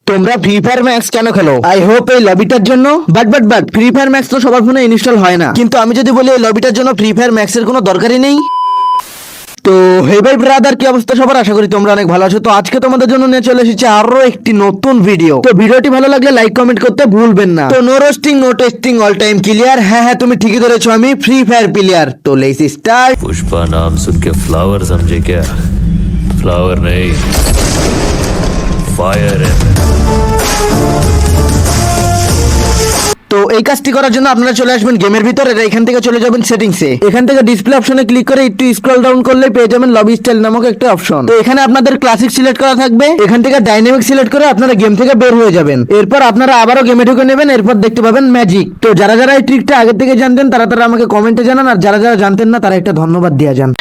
তোমরা free fire max কেন খেলো? আই হোপ এই লবিটার জন্য। বাট ফ্রি ফায়ার ম্যাক্স তো সবার ফোনে ইনস্টল হয় না। কিন্তু আমি যদি বলি এই লবিটার জন্য ফ্রি ফায়ার ম্যাক্স এর কোনো দরকারই নেই। তো হে ভাই ব্রাদার, কি অবস্থা সবার? আশা করি তোমরা অনেক ভালো আছো। তো আজকে তোমাদের জন্য নিয়ে চলে এসেছি আরো একটি নতুন ভিডিও। তো ভিডিওটি ভালো লাগলে লাইক কমেন্ট করতে ভুলবেন না। তো no roasting no testing all time clear. হ্যাঁ তুমি ঠিকই ধরেছো, আমি ফ্রি ফায়ার প্লেয়ার। তো লেটস স্টার্ট। पुष्पा नाम सुन के फ्लावर समझे क्या? फ्लावर नहीं, फायर है। তো এই কাজটি করার জন্য আপনারা চলে আসবেন গেমের ভিতরে। এখান থেকে চলে যাবেন সেটিংসে। এখান থেকে ডিসপ্লে অপশনে ক্লিক করে একটু স্ক্রল ডাউন করলে পেয়ে যাবেন লবি স্টাইল নামক একটা অপশন। তো এখানে আপনাদের ক্লাসিক সিলেক্ট করা থাকবে। এখান থেকে ডাইনামিক সিলেক্ট করে আপনারা গেম থেকে বের হয়ে যাবেন। এরপর আপনারা আবারও গেমে ঢুকে নেবেন। এরপর দেখতে পাবেন ম্যাজিক। তো যারা এই ট্রিকটা আগে থেকে জানতেন তারা আমাকে কমেন্টে জানান, আর যারা জানতেন না তারা একটা ধন্যবাদ দিয়ে যান।